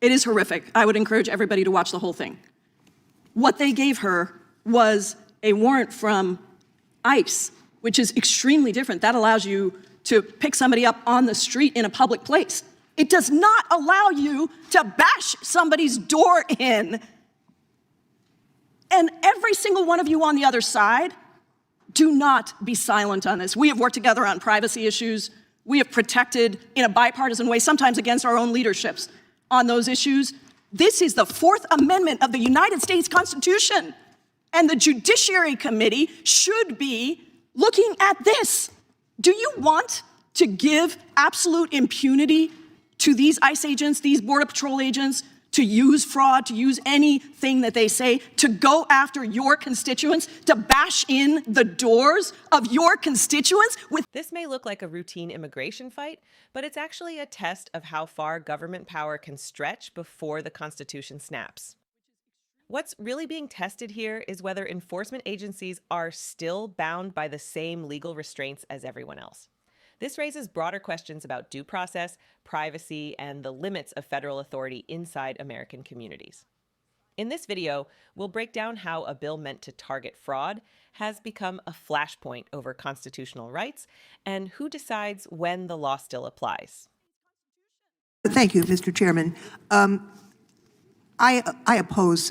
It is horrific. I would encourage everybody to watch the whole thing. What they gave her was a warrant from ICE, which is extremely different. That allows you to pick somebody up on the street in a public place. It does not allow you to bash somebody's door in. And every single one of you on the other side, do not be silent on this. We have worked together on privacy issues. We have protected in a bipartisan way, sometimes against our own leaderships, on those issues. This is the Fourth Amendment of the United States Constitution. And the Judiciary Committee should be looking at this. Do you want to give absolute impunity to these ICE agents, these Border Patrol agents, to use fraud, to use anything that they say, to go after your constituents, to bash in the doors of your constituents with... This may look like a routine immigration fight, but it's actually a test of how far government power can stretch before the Constitution snaps. What's really being tested here is whether enforcement agencies are still bound by the same legal restraints as everyone else. This raises broader questions about due process, privacy, and the limits of federal authority inside American communities. In this video, we'll break down how a bill meant to target fraud has become a flashpoint over constitutional rights and who decides when the law still applies. Thank you, Mr. Chairman. I oppose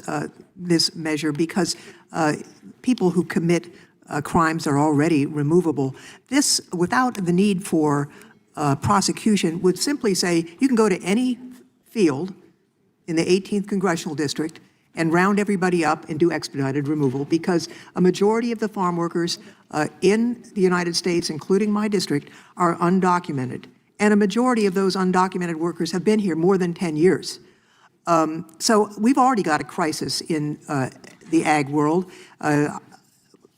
this measure because people who commit crimes are already removable. This, without the need for prosecution, would simply say you can go to any field in the 18th Congressional District and round everybody up and do expedited removal, because a majority of the farm workers in the United States, including my district, are undocumented. And a majority of those undocumented workers have been here more than 10 years. So we've already got a crisis in the ag world.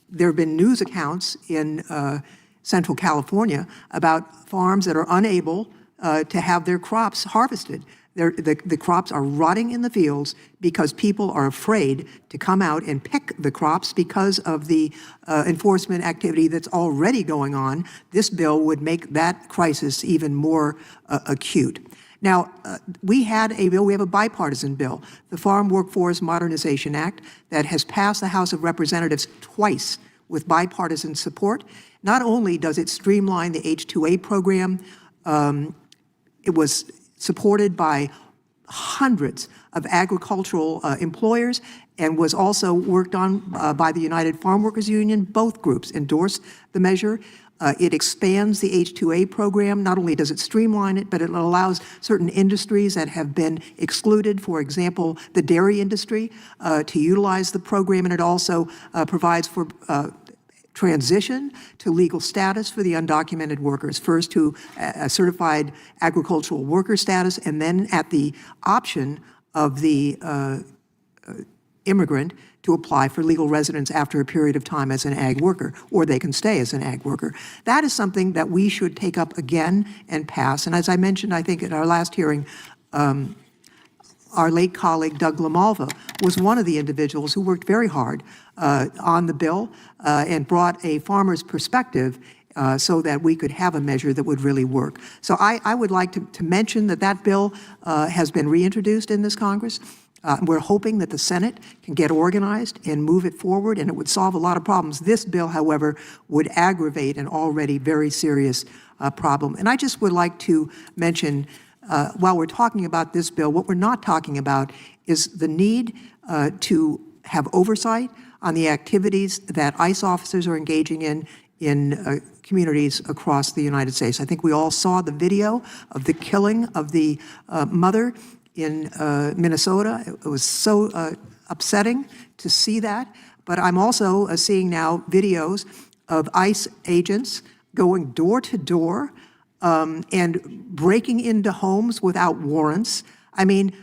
There have been news accounts in Central California about farms that are unable to have their crops harvested. The crops are rotting in the fields because people are afraid to come out and pick the crops because of the enforcement activity that's already going on. This bill would make that crisis even more acute. Now, we have a bipartisan bill, the Farm Workforce Modernization Act, that has passed the House of Representatives twice with bipartisan support. Not only does it streamline the H-2A program, it was supported by hundreds of agricultural employers and was also worked on by the United Farm Workers Union. Both groups endorsed the measure. It expands the H-2A program. Not only does it streamline it, but it allows certain industries that have been excluded, for example, the dairy industry, to utilize the program, and it also provides for transition to legal status for the undocumented workers, first to a certified agricultural worker status, and then at the option of the immigrant to apply for legal residence after a period of time as an ag worker, or they can stay as an ag worker. That is something that we should take up again and pass. And as I mentioned, I think at our last hearing, our late colleague Doug LaMalva was one of the individuals who worked very hard on the bill and brought a farmer's perspective so that we could have a measure that would really work. So I would like to mention that that bill has been reintroduced in this Congress. We're hoping that the Senate can get organized and move it forward, and it would solve a lot of problems. This bill, however, would aggravate an already very serious problem. And I just would like to mention, while we're talking about this bill, what we're not talking about is the need to have oversight on the activities that ICE officers are engaging in communities across the United States. I think we all saw the video of the killing of the mother in Minnesota. It was so upsetting to see that. But I'm also seeing now videos of ICE agents going door to door and breaking into homes without warrants. I mean,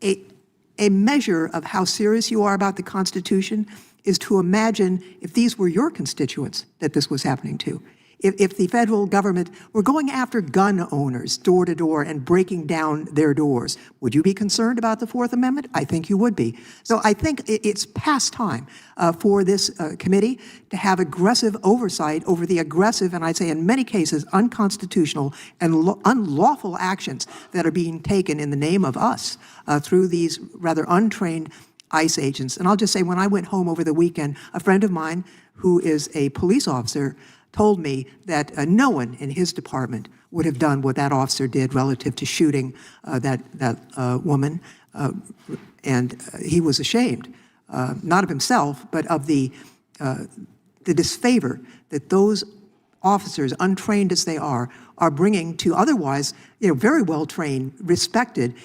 a measure of how serious you are about the Constitution is to imagine if these were your constituents that this was happening to. if the federal government were going after gun owners door to door and breaking down their doors, would you be concerned about the Fourth Amendment? I think you would be. So I think it's past time for this committee to have aggressive oversight over the aggressive, and I'd say in many cases, unconstitutional and unlawful actions that are being taken in the name of us through these rather untrained ICE agents. And I'll just say, when I went home over the weekend, a friend of mine who is a police officer told me that no one in his department would have done what that officer did relative to shooting that woman, and he was ashamed, not of himself, but of the disfavor that those officers, untrained as they are bringing to otherwise, very well-trained, respected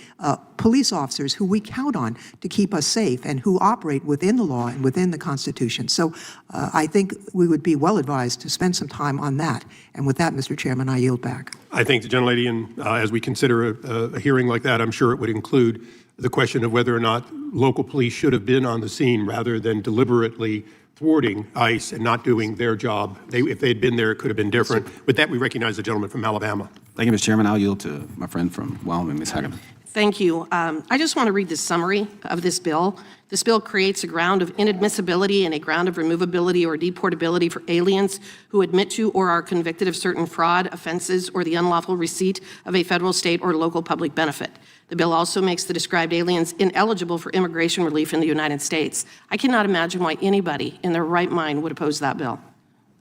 police officers who we count on to keep us safe and who operate within the law and within the Constitution. So I think we would be well advised to spend some time on that. And with that, Mr. Chairman, I yield back. I thank the gentlelady, and as we consider a hearing like that, I'm sure it would include the question of whether or not local police should have been on the scene rather than deliberately thwarting ICE and not doing their job. If they had been there, it could have been different. With that, we recognize the gentleman from Alabama. Thank you, Mr. Chairman. I'll yield to my friend from Wyoming, Ms. Hageman. Thank you. I just want to read the summary of this bill. This bill creates a ground of inadmissibility and a ground of removability or deportability for aliens who admit to or are convicted of certain fraud, offenses, or the unlawful receipt of a federal, state, or local public benefit. The bill also makes the described aliens ineligible for immigration relief in the United States. I cannot imagine why anybody in their right mind would oppose that bill.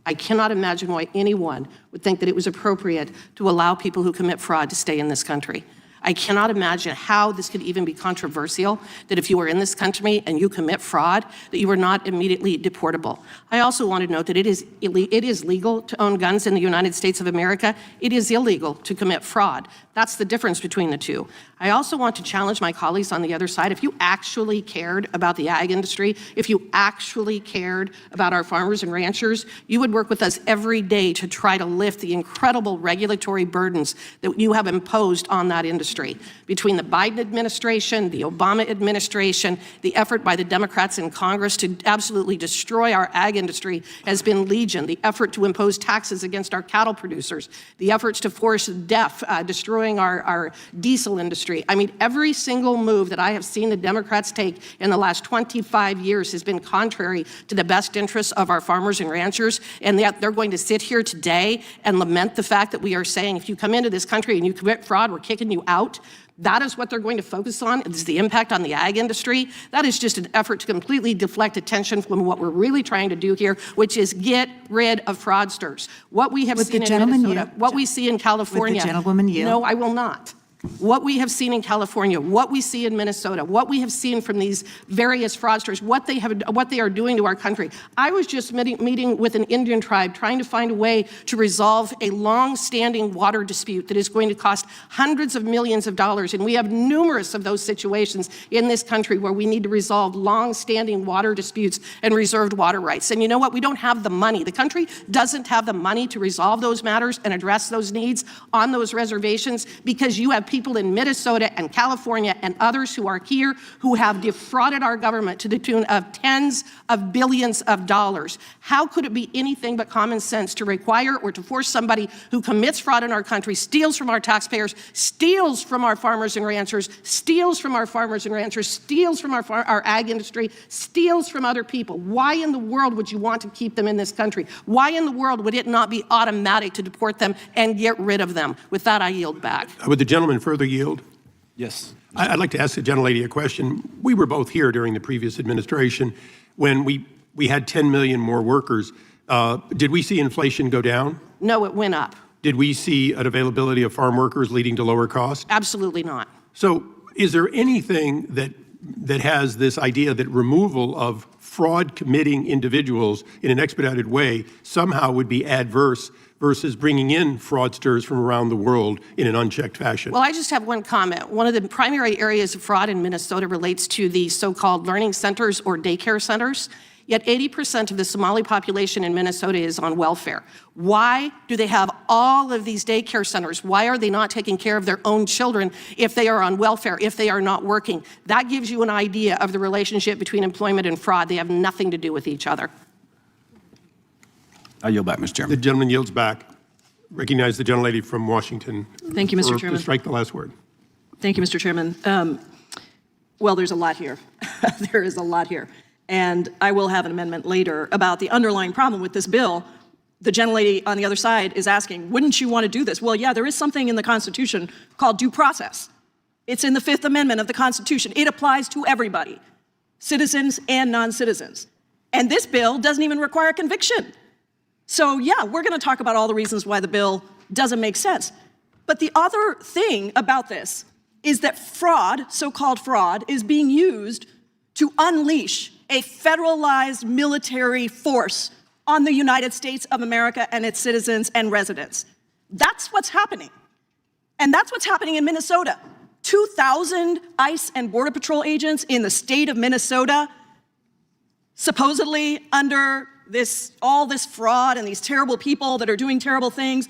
I cannot imagine why anyone would think that it was appropriate to allow people who commit fraud to stay in this country. I cannot imagine how this could even be controversial, that if you are in this country and you commit fraud, that you are not immediately deportable. I also want to note that it is legal to own guns in the United States of America. It is illegal to commit fraud. That's the difference between the two. I also want to challenge my colleagues on the other side. If you actually cared about the ag industry, if you actually cared about our farmers and ranchers, you would work with us every day to try to lift the incredible regulatory burdens that you have imposed on that industry. Between the Biden administration, the Obama administration, the effort by the Democrats in Congress to absolutely destroy our ag industry has been legion. The effort to impose taxes against our cattle producers, the efforts to force DEF, destroying our diesel industry. I mean, every single move that I have seen the Democrats take in the last 25 years has been contrary to the best interests of our farmers and ranchers, and yet they're going to sit here today and lament the fact that we are saying, if you come into this country and you commit fraud, we're kicking you out. That is what they're going to focus on, is the impact on the ag industry. That is just an effort to completely deflect attention from what we're really trying to do here, which is get rid of fraudsters. What we have seen in Minnesota, what we see in California. Would the gentleman yield? No, I will not. What we have seen in California, what we see in Minnesota, what we have seen from these various fraudsters, what they are doing to our country. I was just meeting with an Indian tribe trying to find a way to resolve a long-standing water dispute that is going to cost hundreds of millions of dollars, and we have numerous of those situations in this country where we need to resolve long-standing water disputes and reserved water rights. And you know what? We don't have the money. The country doesn't have the money to resolve those matters and address those needs on those reservations because you have people in Minnesota and California and others who are here who have defrauded our government to the tune of tens of billions of dollars. How could it be anything but common sense to require or to force somebody who commits fraud in our country, steals from our taxpayers, steals from our farmers and ranchers, steals from our farmers and ranchers, steals from our ag industry, steals from other people? Why in the world would you want to keep them in this country? Why in the world would it not be automatic to deport them and get rid of them? With that, I yield back. Would the gentleman further yield? Yes. I'd like to ask the gentlelady a question. We were both here during the previous administration when we had 10 million more workers. Did we see inflation go down? No, it went up. Did we see an availability of farm workers leading to lower costs? Absolutely not. So is there anything that has this idea that removal of fraud committing individuals in an expedited way somehow would be adverse versus bringing in fraudsters from around the world in an unchecked fashion? Well, I just have one comment. One of the primary areas of fraud in Minnesota relates to the so-called learning centers or daycare centers. Yet 80% of the Somali population in Minnesota is on welfare. Why do they have all of these daycare centers? Why are they not taking care of their own children if they are on welfare, if they are not working? That gives you an idea of the relationship between employment and fraud. They have nothing to do with each other. I yield back, Mr. Chairman. The gentleman yields back. Recognize the gentlelady from Washington. Thank you, Mr. To Chairman. strike the last word. Thank you, Mr. Chairman. Well, there's a lot here. There is a lot here. And I will have an amendment later about the underlying problem with this bill. The gentlelady on the other side is asking, wouldn't you want to do this? Well, yeah, there is something in the Constitution called due process. It's in the Fifth Amendment of the Constitution. It applies to everybody, citizens and non-citizens. And this bill doesn't even require conviction. So yeah, we're going to talk about all the reasons why the bill doesn't make sense. But the other thing about this is that fraud, so-called fraud, is being used to unleash a federalized military force on the United States of America and its citizens and residents. That's what's happening. And that's what's happening in Minnesota. 2,000 ICE and Border Patrol agents in the state of Minnesota, supposedly under all this fraud and these terrible people that are doing terrible things.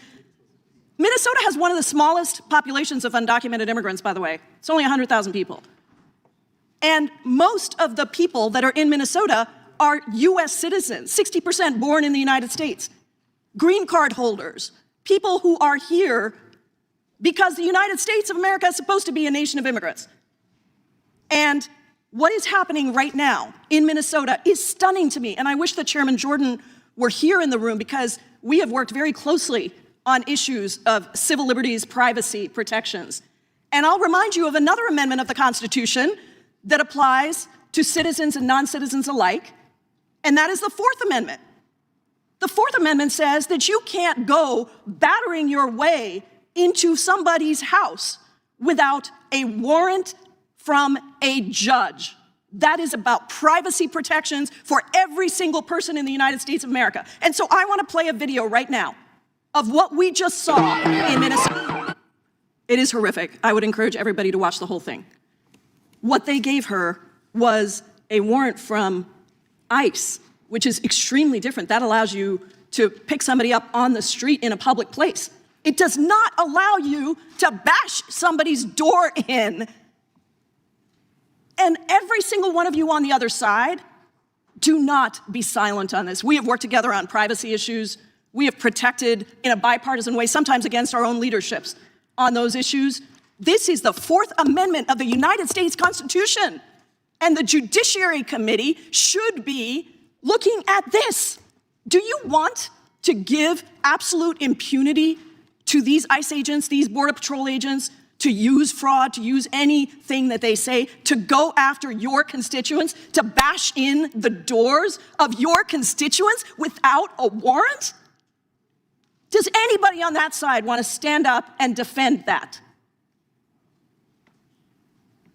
Minnesota has one of the smallest populations of undocumented immigrants, by the way. It's only 100,000 people. And most of the people that are in Minnesota are US citizens, 60% born in the United States, green card holders, people who are here because the United States of America is supposed to be a nation of immigrants. And what is happening right now in Minnesota is stunning to me. And I wish that Chairman Jordan were here in the room because we have worked very closely on issues of civil liberties, privacy, protections. And I'll remind you of another amendment of the Constitution that applies to citizens and non-citizens alike, and that is the Fourth Amendment. The Fourth Amendment says that you can't go battering your way into somebody's house without a warrant from a judge. That is about privacy protections for every single person in the United States of America. And so I want to play a video right now of what we just saw in Minnesota. It is horrific. I would encourage everybody to watch the whole thing. What they gave her was a warrant from ICE, which is extremely different. That allows you to pick somebody up on the street in a public place. It does not allow you to bash somebody's door in. And every single one of you on the other side, do not be silent on this. We have worked together on privacy issues. We have protected in a bipartisan way, sometimes against our own leaderships on those issues. This is the Fourth Amendment of the United States Constitution. And the Judiciary Committee should be looking at this. Do you want to give absolute impunity to these ICE agents, these Border Patrol agents, to use fraud, to use anything that they say, to go after your constituents, to bash in the doors of your constituents without a warrant? Does anybody on that side want to stand up and defend that?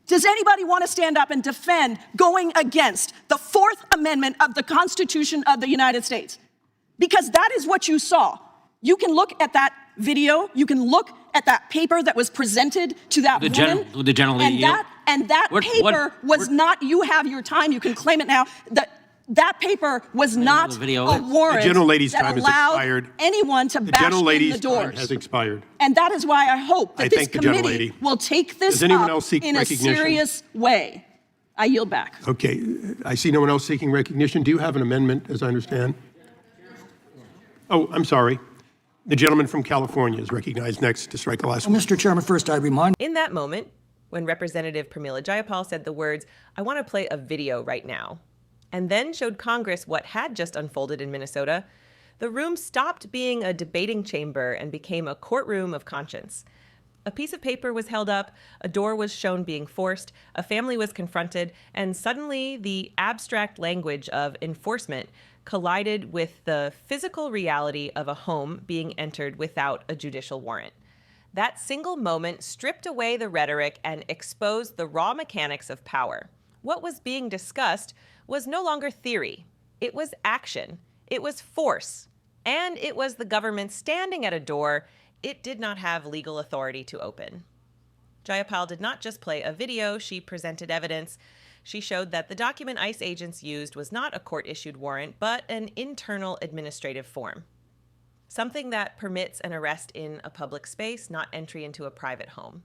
Does anybody want to stand up and defend going against the Fourth Amendment of the Constitution of the United States? Because that is what you saw. You can look at that video, you can look at that paper that was presented to that woman. The gentleman, and that paper was not, you have your time, you can claim it now, that paper was not a warrant that allowed anyone to bash in the doors. Time has expired. And that is why I hope that this committee will take this up in a serious way. I yield back. Okay, I see no one else seeking recognition. Do you have an amendment, as I understand? Oh, I'm sorry. The gentleman from California is recognized next to strike the last word. Mr. Chairman, first I remind... In that moment, when Representative Pramila Jayapal said the words, "I want to play a video right now," and then showed Congress what had just unfolded in Minnesota, the room stopped being a debating chamber and became a courtroom of conscience. A piece of paper was held up, a door was shown being forced, a family was confronted, and suddenly the abstract language of enforcement collided with the physical reality of a home being entered without a judicial warrant. That single moment stripped away the rhetoric and exposed the raw mechanics of power. What was being discussed was no longer theory. It was action. It was force. And it was the government standing at a door it did not have legal authority to open. Jayapal did not just play a video, she presented evidence. She showed that the document ICE agents used was not a court-issued warrant, but an internal administrative form. Something that permits an arrest in a public space, not entry into a private home.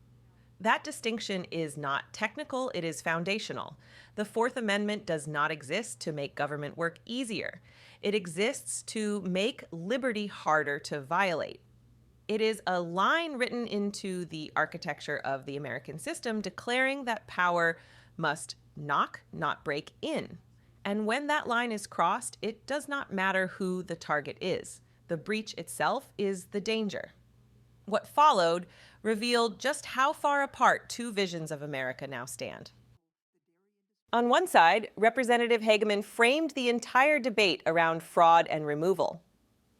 That distinction is not technical, it is foundational. The Fourth Amendment does not exist to make government work easier. It exists to make liberty harder to violate. It is a line written into the architecture of the American system declaring that power must knock, not break in. And when that line is crossed, it does not matter who the target is. The breach itself is the danger. What followed revealed just how far apart two visions of America now stand. On one side, Representative Hageman framed the entire debate around fraud and removal,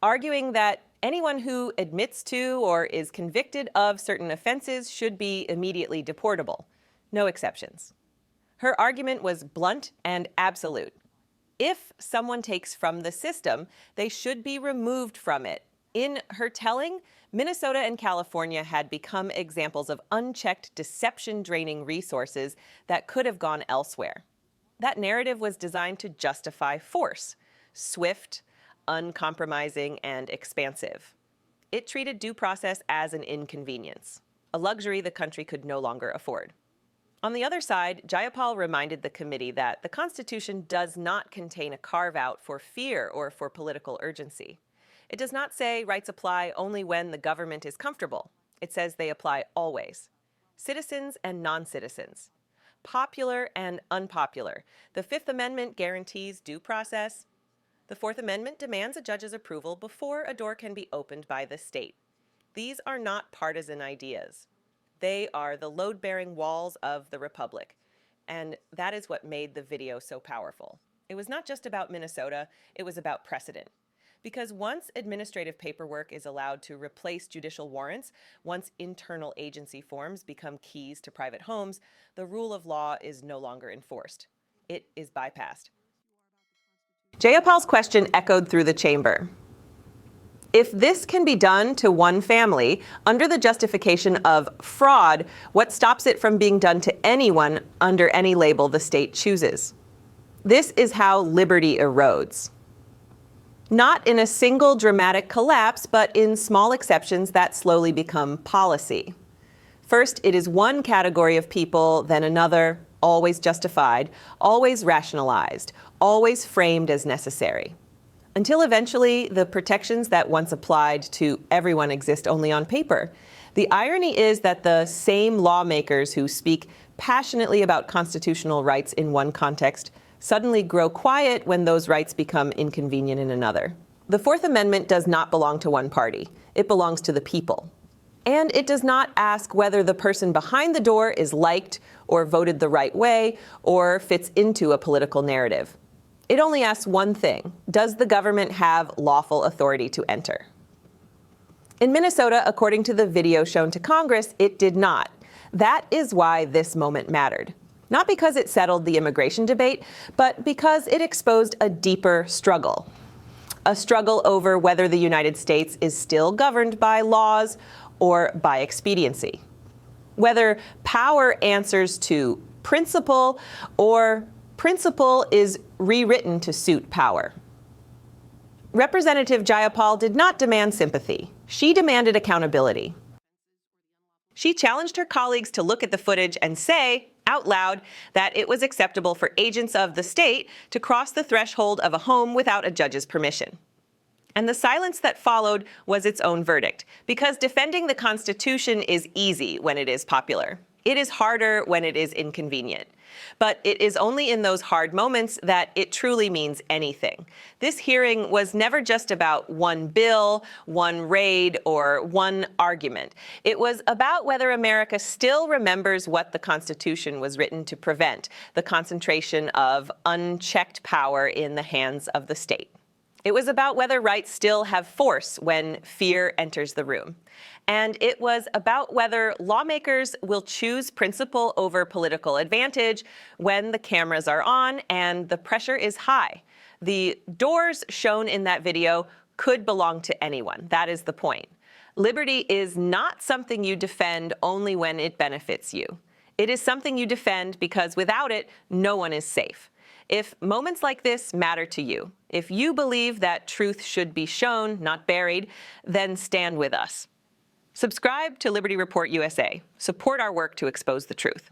arguing that anyone who admits to or is convicted of certain offenses should be immediately deportable, no exceptions. Her argument was blunt and absolute. If someone takes from the system, they should be removed from it. In her telling, Minnesota and California had become examples of unchecked deception draining resources that could have gone elsewhere. That narrative was designed to justify force, swift, uncompromising, and expansive. It treated due process as an inconvenience, a luxury the country could no longer afford. On the other side, Jayapal reminded the committee that the Constitution does not contain a carve-out for fear or for political urgency. It does not say rights apply only when the government is comfortable. It says they apply always. Citizens and non-citizens. Popular and unpopular. The Fifth Amendment guarantees due process. The Fourth Amendment demands a judge's approval before a door can be opened by the state. These are not partisan ideas. They are the load-bearing walls of the Republic. And that is what made the video so powerful. It was not just about Minnesota, it was about precedent. Because once administrative paperwork is allowed to replace judicial warrants, once internal agency forms become keys to private homes, the rule of law is no longer enforced. It is bypassed. Jayapal's question echoed through the chamber. If this can be done to one family under the justification of fraud, what stops it from being done to anyone under any label the state chooses? This is how liberty erodes. Not in a single dramatic collapse, but in small exceptions that slowly become policy. First, it is one category of people, then another, always justified, always rationalized, always framed as necessary. Until eventually, the protections that once applied to everyone exist only on paper. The irony is that the same lawmakers who speak passionately about constitutional rights in one context suddenly grow quiet when those rights become inconvenient in another. The Fourth Amendment does not belong to one party. It belongs to the people. And it does not ask whether the person behind the door is liked or voted the right way or fits into a political narrative. It only asks one thing: does the government have lawful authority to enter? In Minnesota, according to the video shown to Congress, it did not. That is why this moment mattered. Not because it settled the immigration debate, but because it exposed a deeper struggle. A struggle over whether the United States is still governed by laws or by expediency. Whether power answers to principle or principle is rewritten to suit power. Representative Jayapal did not demand sympathy. She demanded accountability. She challenged her colleagues to look at the footage and say, out loud, that it was acceptable for agents of the state to cross the threshold of a home without a judge's permission. And the silence that followed was its own verdict, because defending the Constitution is easy when it is popular. It is harder when it is inconvenient. But it is only in those hard moments that it truly means anything. This hearing was never just about one bill, one raid, or one argument. It was about whether America still remembers what the Constitution was written to prevent: the concentration of unchecked power in the hands of the state. It was about whether rights still have force when fear enters the room. And it was about whether lawmakers will choose principle over political advantage when the cameras are on and the pressure is high. The doors shown in that video could belong to anyone. That is the point. Liberty is not something you defend only when it benefits you. It is something you defend because without it, no one is safe. If moments like this matter to you, if you believe that truth should be shown, not buried, then stand with us. Subscribe to Liberty Report USA. Support our work to expose the truth.